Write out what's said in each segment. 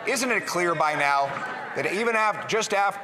Isn't it clear by now that even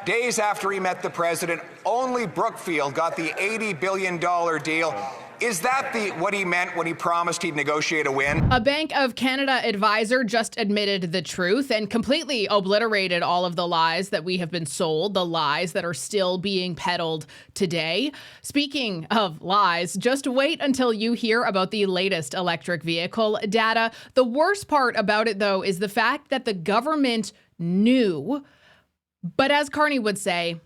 days after he met the president, only Brookfield got the $80 billion deal? Is that what he meant when he promised he'd negotiate a win? A Bank of Canada advisor just admitted the truth and completely obliterated all of the lies that we have been sold, the lies that are still being peddled today. Speaking of lies, just wait until you hear about the latest electric vehicle data. The worst part about it, though, is the fact that the government knew, but as Carney would say,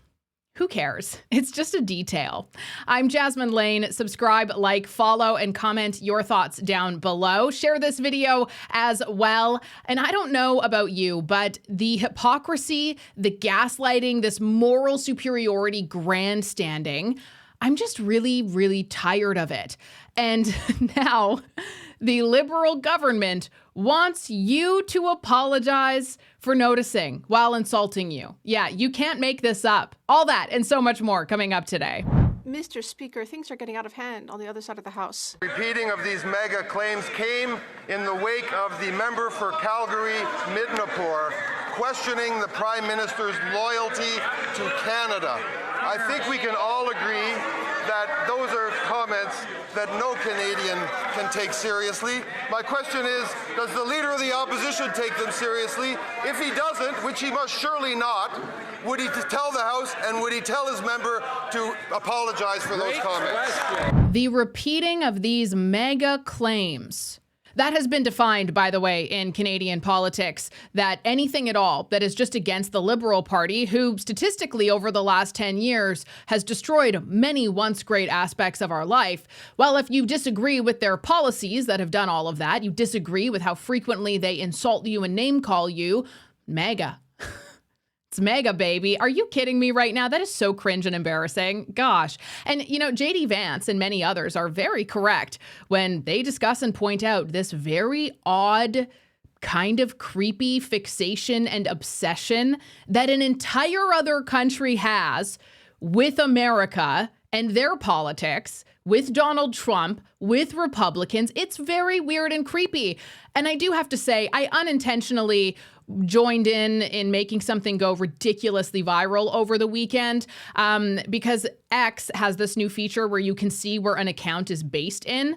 who cares? It's just a detail. I'm Jasmine Lane. Subscribe, like, follow, and comment your thoughts down below. Share this video as well. And I don't know about you, but the hypocrisy, the gaslighting, this moral superiority grandstanding, I'm just really, really tired of it. And now the Liberal government wants you to apologize for noticing while insulting you. Yeah, you can't make this up. All that and so much more coming up today. Mr. Speaker, things are getting out of hand on the other side of the House. Repeating of these MAGA claims came in the wake of the member for Calgary Midnapore questioning the Prime Minister's loyalty to Canada. I think we can all agree that those are comments that no Canadian can take seriously. My question is, does the Leader of the Opposition take them seriously? If he doesn't, which he must surely not, would he tell the House and would he tell his member to apologize for those comments? The repeating of these mega claims. That has been defined, by the way, in Canadian politics, that anything at all that is just against the Liberal Party, who statistically over the last 10 years has destroyed many once great aspects of our life. Well, if you disagree with their policies that have done all of that, you disagree with how frequently they insult you and name call you, MAGA. It's MAGA, baby. Are you kidding me right now? That is so cringe and embarrassing. Gosh. And, you know, JD Vance and many others are very correct when they discuss and point out this very odd, kind of creepy fixation and obsession that an entire other country has with America and their politics, with Donald Trump, with Republicans. It's very weird and creepy. And I do have to say, I unintentionally joined in making something go ridiculously viral over the weekend because X has this new feature where you can see where an account is based in.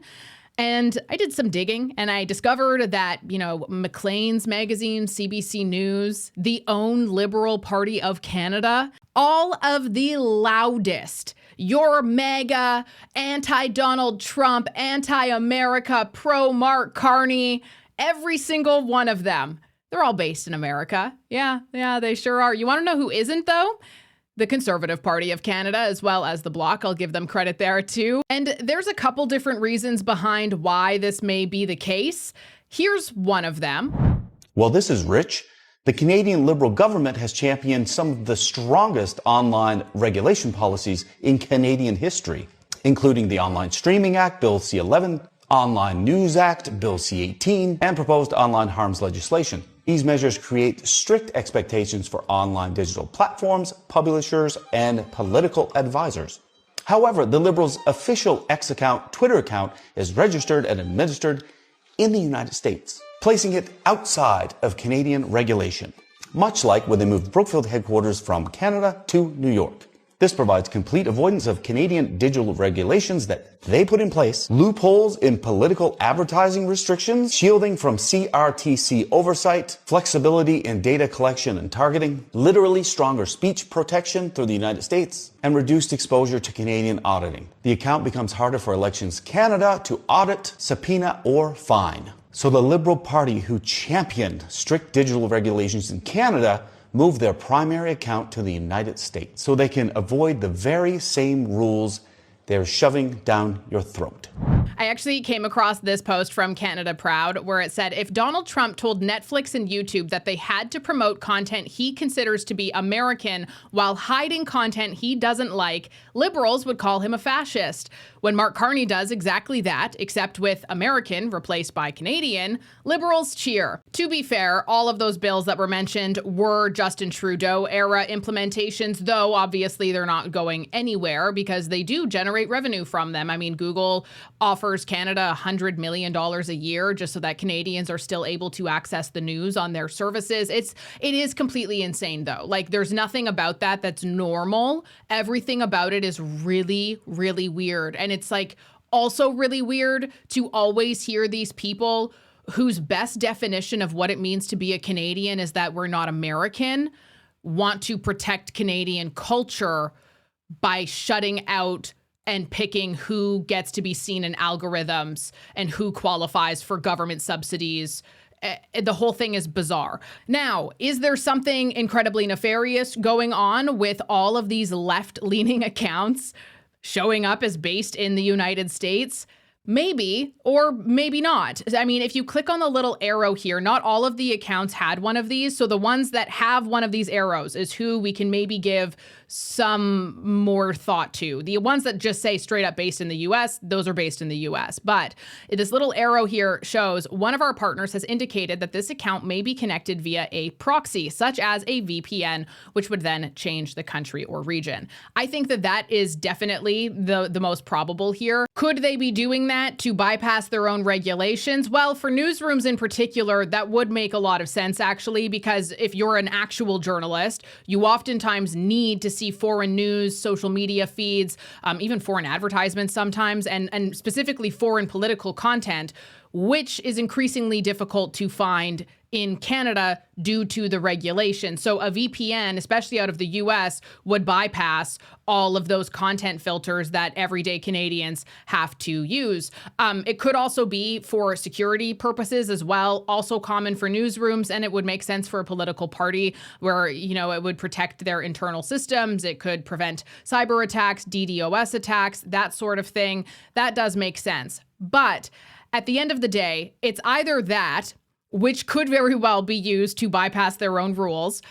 And I did some digging and I discovered that, you know, Maclean's magazine, CBC News, the own Liberal Party of Canada, all of the loudest, your MAGA, anti-Donald Trump, anti-America, pro-Mark Carney, every single one of them. They're all based in America. Yeah, they sure are. You want to know who isn't, though? The Conservative Party of Canada, as well as the Bloc. I'll give them credit there, too. And there's a couple different reasons behind why this may be the case. Here's one of them. Well, this is rich. The Canadian Liberal government has championed some of the strongest online regulation policies in Canadian history, including the Online Streaming Act, Bill C-11, Online News Act, Bill C-18, and proposed online harms legislation. These measures create strict expectations for online digital platforms, publishers, and political advisors. However, the Liberals' official X account, Twitter account, is registered and administered in the United States, placing it outside of Canadian regulation, much like when they moved Brookfield headquarters from Canada to New York. This provides complete avoidance of Canadian digital regulations that they put in place, loopholes in political advertising restrictions, shielding from CRTC oversight, flexibility in data collection and targeting, literally stronger speech protection through the United States, and reduced exposure to Canadian auditing. The account becomes harder for Elections Canada to audit, subpoena, or fine. So the Liberal Party, who championed strict digital regulations in Canada, move their primary account to the United States so they can avoid the very same rules they're shoving down your throat. I actually came across this post from Canada Proud where it said, if Donald Trump told Netflix and YouTube that they had to promote content he considers to be American while hiding content he doesn't like, liberals would call him a fascist. When Mark Carney does exactly that, except with American replaced by Canadian, liberals cheer. To be fair, all of those bills that were mentioned were Justin Trudeau era implementations, though obviously they're not going anywhere because they do generate revenue from them. I mean, Google offers Canada $100 million a year just so that Canadians are still able to access the news on their services. It is completely insane, though. Like, there's nothing about that that's normal. Everything about it is really, really weird. And it's like also really weird to always hear these people whose best definition of what it means to be a Canadian is that we're not American, want to protect Canadian culture by shutting out and picking who gets to be seen in algorithms and who qualifies for government subsidies. The whole thing is bizarre. Now, is there something incredibly nefarious going on with all of these left-leaning accounts showing up as based in the United States? Maybe, or maybe not. I mean, if you click on the little arrow here, not all of the accounts had one of these. So the ones that have one of these arrows is who we can maybe give some more thought to. The ones that just say straight up based in the US, those are based in the US. But this little arrow here shows one of our partners has indicated that this account may be connected via a proxy, such as a VPN, which would then change the country or region. I think that that is definitely the most probable here. Could they be doing that to bypass their own regulations? Well, for newsrooms in particular, that would make a lot of sense, actually, because if you're an actual journalist, you oftentimes need to see foreign news, social media feeds, even foreign advertisements sometimes, and specifically foreign political content, which is increasingly difficult to find in Canada due to the regulation. So a VPN, especially out of the US, would bypass all of those content filters that everyday Canadians have to use. It could also be for security purposes as well, also common for newsrooms, and it would make sense for a political party where, you know, it would protect their internal systems. It could prevent cyber attacks, DDoS attacks, that sort of thing. That does make sense. But at the end of the day, it's either that, which could very well be used to bypass their own rules,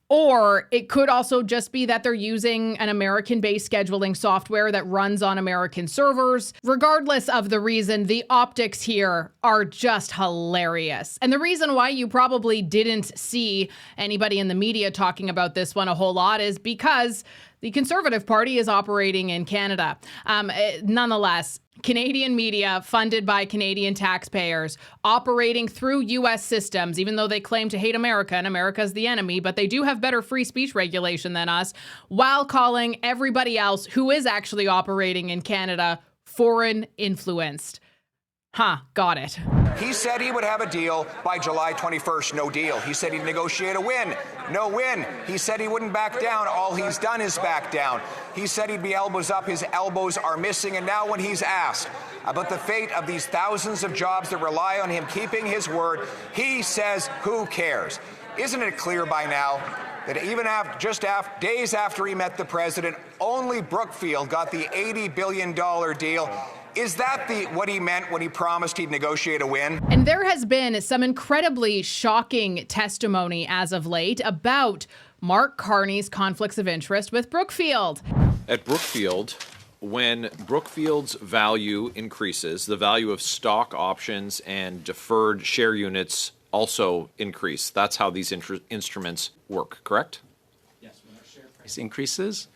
or it could also just be that they're using an American-based scheduling software that runs on American servers. Regardless of the reason, the optics here are just hilarious. And the reason why you probably didn't see anybody in the media talking about this one a whole lot is because the Conservative Party is operating in Canada. Nonetheless, Canadian media funded by Canadian taxpayers operating through U.S. systems, even though they claim to hate America and America's the enemy, but they do have better free speech regulation than us, while calling everybody else who is actually operating in Canada foreign influenced. Got it. He said he would have a deal by July 21st, no deal. He said he'd negotiate a win, no win. He said he wouldn't back down. All he's done is back down. He said he'd be elbows up. His elbows are missing. And now when he's asked about the fate of these thousands of jobs that rely on him keeping his word, he says, who cares? Isn't it clear by now that even days after he met the president, only Brookfield got the $80 billion deal? Is that what he meant when he promised he'd negotiate a win? And there has been some incredibly shocking testimony as of late about Mark Carney's conflicts of interest with Brookfield. At Brookfield, when Brookfield's value increases, the value of stock options and deferred share units also increase. That's how these instruments work, correct? Yes, when our share price increases,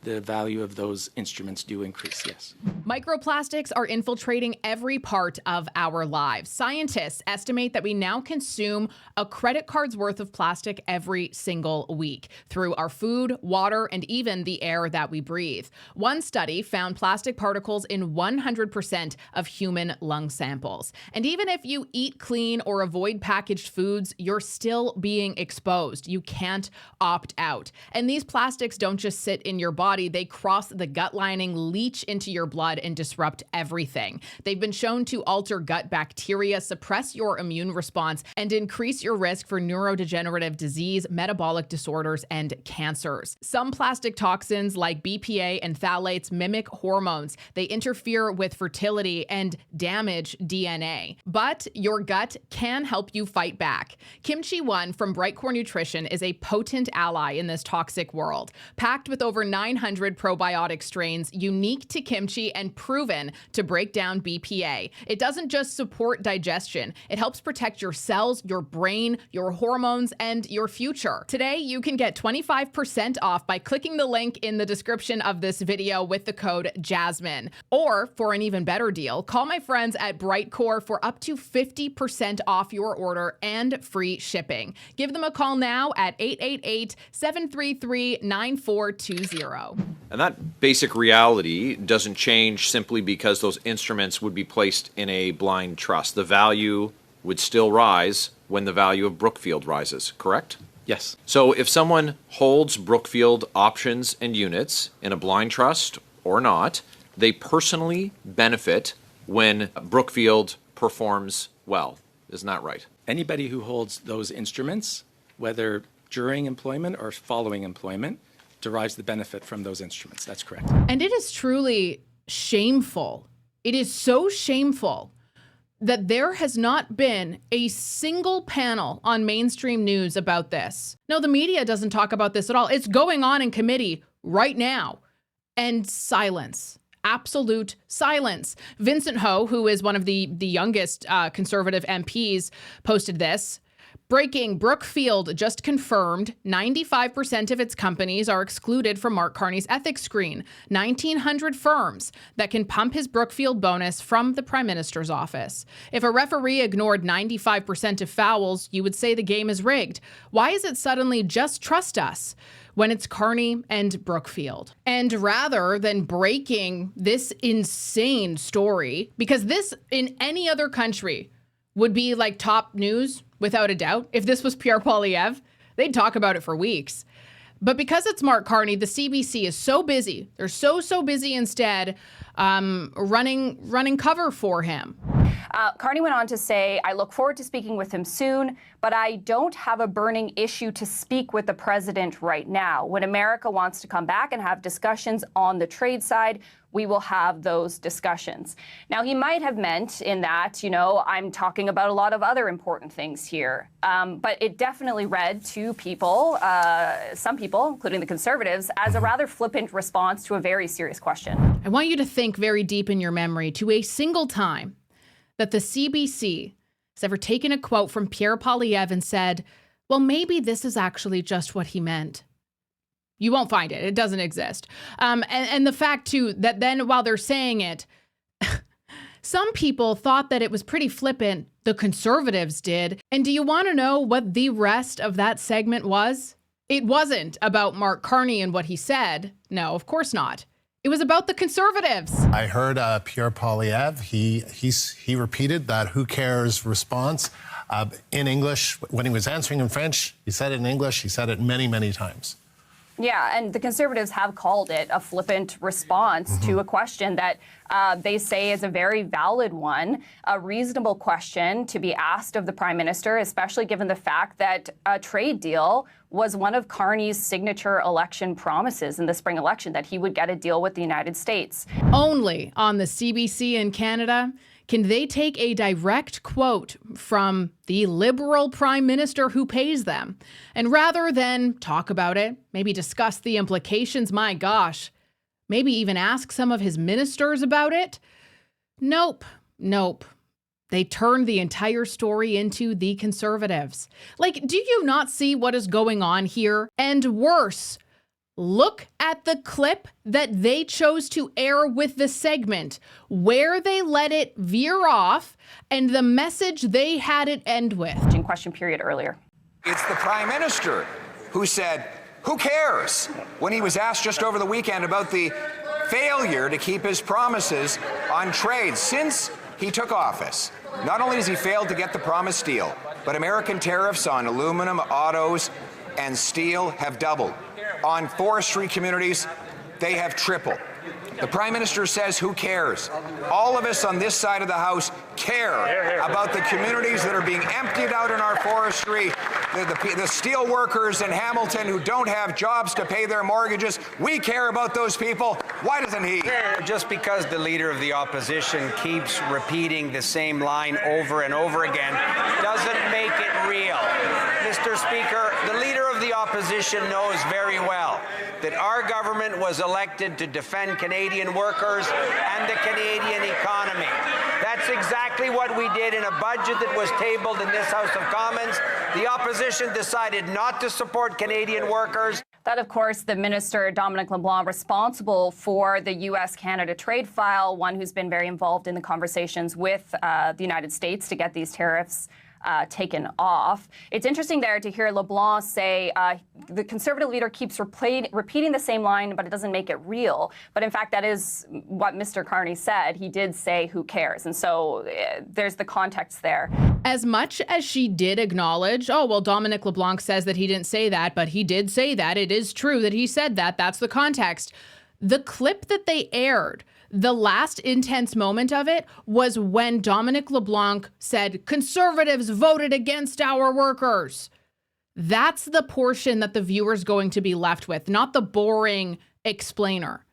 the value of those instruments do increase, yes. Microplastics are infiltrating every part of our lives. Scientists estimate that we now consume a credit card's worth of plastic every single week through our food, water, and even the air that we breathe. One study found plastic particles in 100% of human lung samples. And even if you eat clean or avoid packaged foods, you're still being exposed. You can't opt out. And these plastics don't just sit in your body. They cross the gut lining, leach into your blood, and disrupt everything. They've been shown to alter gut bacteria, suppress your immune response, and increase your risk for neurodegenerative disease, metabolic disorders, and cancers. Some plastic toxins like BPA and phthalates mimic hormones. They interfere with fertility and damage DNA. But your gut can help you fight back. Kimchi 1 from Brightcore Nutrition is a potent ally in this toxic world. Packed with over 900 100 probiotic strains unique to kimchi and proven to break down BPA. It doesn't just support digestion, it helps protect your cells, your brain, your hormones, and your future. Today, you can get 25% off by clicking the link in the description of this video with the code JASMINE. Or, for an even better deal, call my friends at Brightcore for up to 50% off your order and free shipping. Give them a call now at 888-733-9420. And that basic reality doesn't change simply because those instruments would be placed in a blind trust. The value would still rise when the value of Brookfield rises, correct? Yes. So if someone holds Brookfield options and units in a blind trust or not, they personally benefit when Brookfield performs well. Isn't that right? Anybody who holds those instruments, whether during employment or following employment, derives the benefit from those instruments. That's correct. And it is truly shameful. It is so shameful that there has not been a single panel on mainstream news about this. No, the media doesn't talk about this at all. It's going on in committee right now. And silence. Absolute silence. Vincent Ho, who is one of the youngest Conservative MPs, posted this. Breaking, Brookfield just confirmed 95% of its companies are excluded from Mark Carney's ethics screen. 1,900 firms that can pump his Brookfield bonus from the Prime Minister's office. If a referee ignored 95% of fouls, you would say the game is rigged. Why is it suddenly just trust us when it's Carney and Brookfield? And rather than breaking this insane story, because this in any other country would be like top news, without a doubt. If this was Pierre Poilievre, they'd talk about it for weeks. But because it's Mark Carney, the CBC is so busy. They're so busy instead running cover for him. Carney went on to say, I look forward to speaking with him soon, but I don't have a burning issue to speak with the president right now. When America wants to come back and have discussions on the trade side, we will have those discussions. Now, he might have meant in that, I'm talking about a lot of other important things here. But it definitely read to people, some people, including the Conservatives, as a rather flippant response to a very serious question. I want you to think very deep in your memory to a single time that the CBC has ever taken a quote from Pierre Poilievre and said, well, maybe this is actually just what he meant. You won't find it. It doesn't exist. And the fact, too, that then while they're saying it, some people thought that it was pretty flippant. The Conservatives did. And do you want to know what the rest of that segment was? It wasn't about Mark Carney and what he said. No, of course not. It was about the Conservatives. I heard Pierre Poilievre. He repeated that "who cares" response in English. When he was answering in French, he said it in English. He said it many, many times. Yeah, and the Conservatives have called it a flippant response to a question that they say is a very valid one, a reasonable question to be asked of the Prime Minister, especially given the fact that a trade deal was one of Carney's signature election promises in the spring election, that he would get a deal with the United States. Only on the CBC in Canada can they take a direct quote from the Liberal Prime Minister who pays them, and rather than talk about it, maybe discuss the implications, my gosh, maybe even ask some of his ministers about it? Nope. They turned the entire story into the Conservatives. Like, do you not see what is going on here? And worse, look at the clip that they chose to air with the segment, where they let it veer off and the message they had it end with. In question period earlier. It's the Prime Minister who said, who cares? When he was asked just over the weekend about the failure to keep his promises on trade since he took office. Not only has he failed to get the promised deal, but American tariffs on aluminum, autos, and steel have doubled. On forestry communities, they have tripled. The Prime Minister says, who cares? All of us on this side of the House care about the communities that are being emptied out in our forestry, the steel workers in Hamilton who don't have jobs to pay their mortgages. We care about those people. Why doesn't he? Just because the leader of the opposition keeps repeating the same line over and over again doesn't make it real. Mr. Speaker, the leader of the the opposition knows very well that our government was elected to defend Canadian workers and the Canadian economy. That's exactly what we did in a budget that was tabled in this House of Commons. The opposition decided not to support Canadian workers. That, of course, the Minister, Dominic LeBlanc, responsible for the U.S.-Canada trade file, one who's been very involved in the conversations with the United States to get these tariffs taken off. It's interesting there to hear LeBlanc say the Conservative leader keeps repeating the same line, but it doesn't make it real. But in fact, that is what Mr. Carney said. He did say, who cares? And so there's the context there. As much as she did acknowledge, oh, well, Dominic LeBlanc says that he didn't say that, but he did say that. It is true that he said that. That's the context. The clip that they aired, the last intense moment of it was when Dominic LeBlanc said, conservatives voted against our workers. That's the portion that the viewer's going to be left with, not the boring explainer.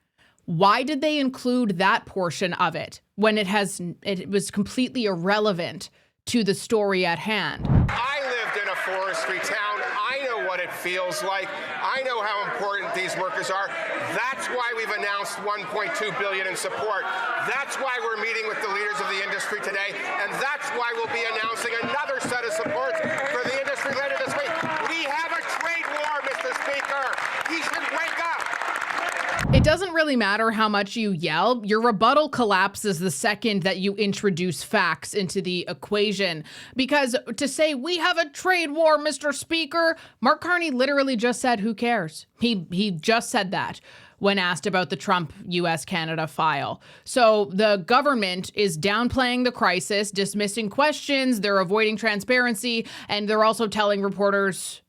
Why did they include that portion of it when it was completely irrelevant to the story at hand? I lived in a forestry town. I know what it feels like. I know how important these workers are. That's why we've announced $1.2 billion in support. That's why we're meeting with the leaders of the industry today, and that's why we'll be announcing another set of supports for the industry later this week. We have a trade war, Mr. Speaker. He should wake up. It doesn't really matter how much you yell. Your rebuttal collapses the second that you introduce facts into the equation. Because to say, we have a trade war, Mr. Speaker, Mark Carney literally just said, who cares? He just said that when asked about the Trump US-Canada file. So the government is downplaying the crisis, dismissing questions, they're avoiding transparency, and they're also telling reporters,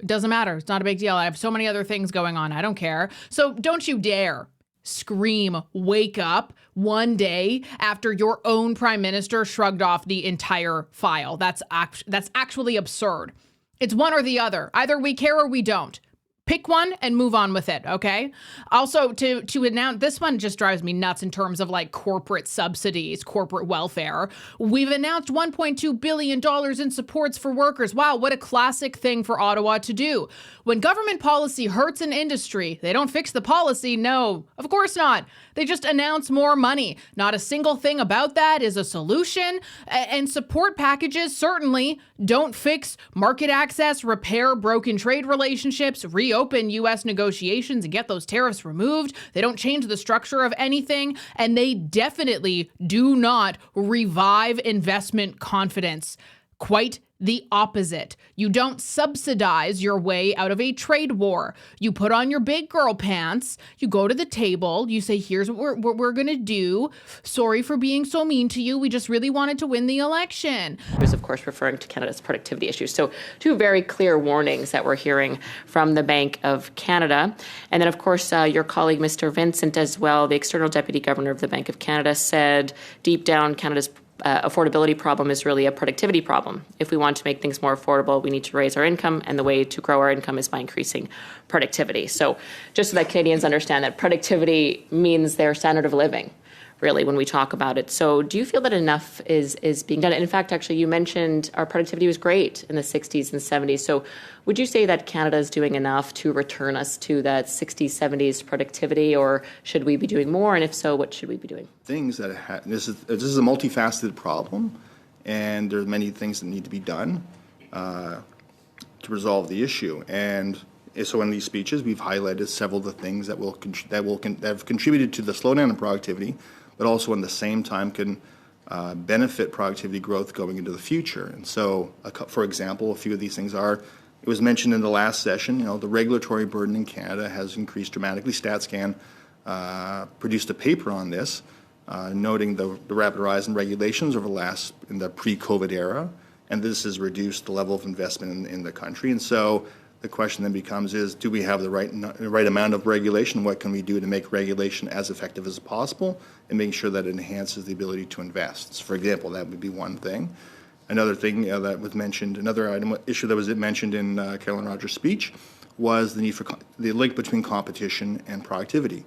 it doesn't matter. It's not a big deal. I have so many other things going on. I don't care. So don't you dare scream, wake up one day after your own prime minister shrugged off the entire file. That's actually absurd. It's one or the other. Either we care or we don't. Pick one and move on with it, okay? Also, to announce, this one just drives me nuts in terms of like corporate subsidies, corporate welfare. We've announced $1.2 billion in supports for workers. Wow, what a classic thing for Ottawa to do. When government policy hurts an industry, they don't fix the policy. No, of course not. They just announce more money. Not a single thing about that is a solution. And support packages certainly don't fix market access, repair broken trade relationships, reopen U.S. negotiations and get those tariffs removed. They don't change the structure of anything. And they definitely do not revive investment confidence. Quite the opposite. You don't subsidize your way out of a trade war. You put on your big girl pants, you go to the table, you say, here's what we're gonna do. Sorry for being so mean to you. We just really wanted to win the election. He was, of course, referring to Canada's productivity issues. So two very clear warnings that we're hearing from the Bank of Canada. And then, of course, your colleague, Mr. Vincent, as well, the external deputy governor of the Bank of Canada, said deep down Canada's affordability problem is really a productivity problem. If we want to make things more affordable, we need to raise our income, and the way to grow our income is by increasing productivity. So just so that Canadians understand that productivity means their standard of living, really, when we talk about it. So do you feel that enough is being done? And in fact, actually, you mentioned our productivity was great in the 60s and 70s. So would you say that Canada is doing enough to return us to that 60s, 70s productivity, or should we be doing more? And if so, what should we be doing? Things that this is a multifaceted problem, and there's many things that need to be done to resolve the issue. And so in these speeches, we've highlighted several of the things that have contributed to the slowdown in productivity, but also at the same time can benefit productivity growth going into the future. And so, for example, a few of these things are, it was mentioned in the last session, the regulatory burden in Canada has increased dramatically. StatsCan produced a paper on this, noting the rapid rise in regulations over in the pre-COVID era, and this has reduced the level of investment in the country. And so the question then becomes do we have the right amount of regulation? What can we do to make regulation as effective as possible and making sure that it enhances the ability to invest? So for example, that would be one thing. Another thing that was mentioned, issue that was mentioned in Caroline Rogers' speech was the need for the link between competition and productivity.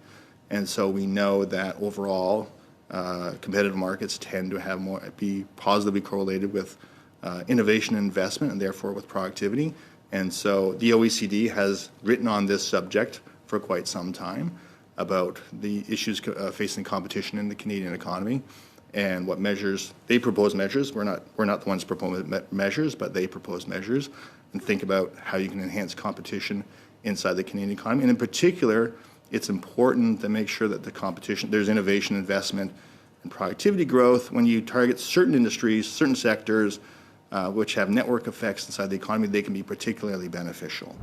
And so we know that overall competitive markets tend to be positively correlated with innovation and investment, and therefore with productivity. And so the OECD has written on this subject for quite some time about the issues facing competition in the Canadian economy and what measures they propose. We're not the ones proposing measures, but they propose measures, and think about how you can enhance competition inside the Canadian economy. And in particular, it's important to make sure that the competition, there's innovation, investment, and productivity growth when you target certain industries, certain sectors, which have network effects inside the economy. They can be particularly beneficial.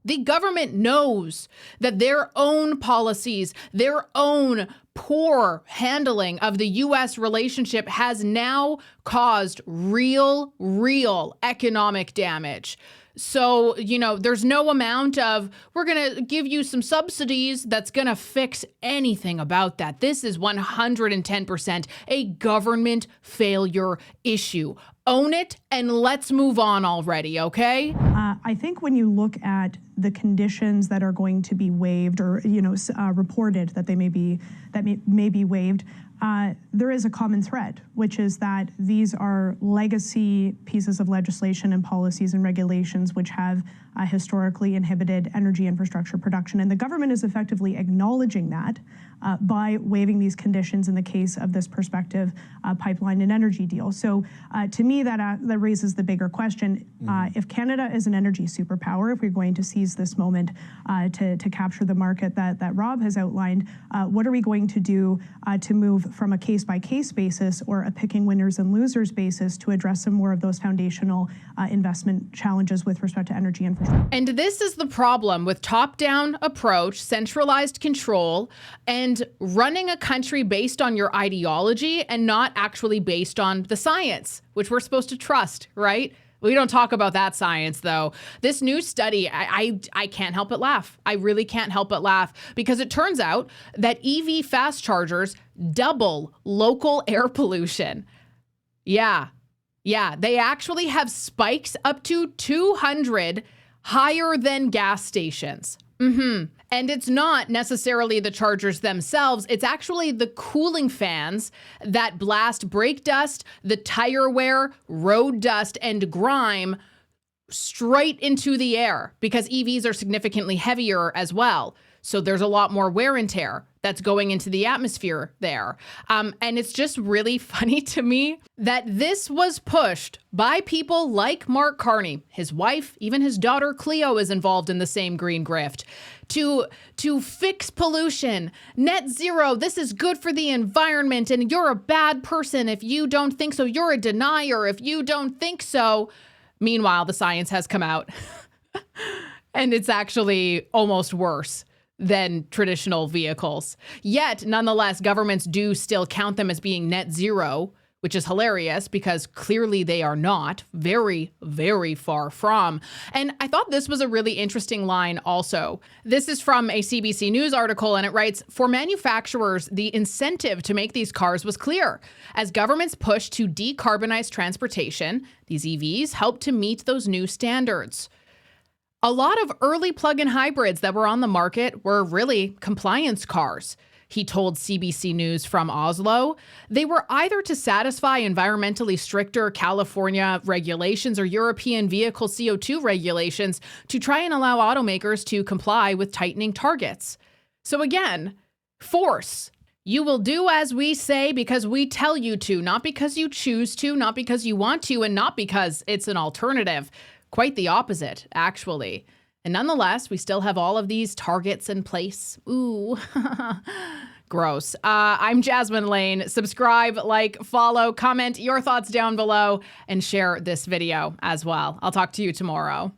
The government knows that their own policies, their own poor handling of the U.S. relationship has now caused real economic damage. So, there's no amount of, we're going to give you some subsidies that's going to fix anything about that. This is 110% a government failure issue. Own it and let's move on already, okay? I think when you look at the conditions that are going to be waived or, reported that they may be waived, there is a common thread, which is that these are legacy pieces of legislation and policies and regulations which have historically inhibited energy infrastructure production. And the government is effectively acknowledging that by waiving these conditions in the case of this prospective pipeline and energy deal. So to me, that raises the bigger question. If Canada is an energy superpower, if we're going to seize this moment to capture the market that Rob has outlined, what are we going to do to move from a case-by-case basis or a picking winners and losers basis to address some more of those foundational investment challenges with respect to energy infrastructure? And this is the problem with top-down approach, centralized control, and running a country based on your ideology and not actually based on the science, which we're supposed to trust, right? We don't talk about that science, though. This new study, I can't help but laugh. I really can't help but laugh because it turns out that EV fast chargers double local air pollution. Yeah, they actually have spikes up to 200 higher than gas stations. And it's not necessarily the chargers themselves. It's actually the cooling fans that blast brake dust, the tire wear, road dust, and grime straight into the air because EVs are significantly heavier as well. So there's a lot more wear and tear that's going into the atmosphere there. And it's just really funny to me that this was pushed by people like Mark Carney. His wife, even his daughter Cleo, is involved in the same green grift. To fix pollution, net zero, this is good for the environment, and you're a bad person if you don't think so. You're a denier if you don't think so. Meanwhile, the science has come out, and it's actually almost worse than traditional vehicles. Yet, nonetheless, governments do still count them as being net zero, which is hilarious because clearly they are not, very, very far from. And I thought this was a really interesting line also. This is from a CBC News article, and it writes, for manufacturers, the incentive to make these cars was clear. As governments push to decarbonize transportation, these EVs help to meet those new standards. A lot of early plug-in hybrids that were on the market were really compliance cars, he told CBC News from Oslo. They were either to satisfy environmentally stricter California regulations or European vehicle CO2 regulations to try and allow automakers to comply with tightening targets. So again, force. You will do as we say because we tell you to, not because you choose to, not because you want to, and not because it's an alternative. Quite the opposite, actually. And nonetheless, we still have all of these targets in place. Ooh, gross. I'm Jasmine Lane. Subscribe, like, follow, comment your thoughts down below, and share this video as well. I'll talk to you tomorrow.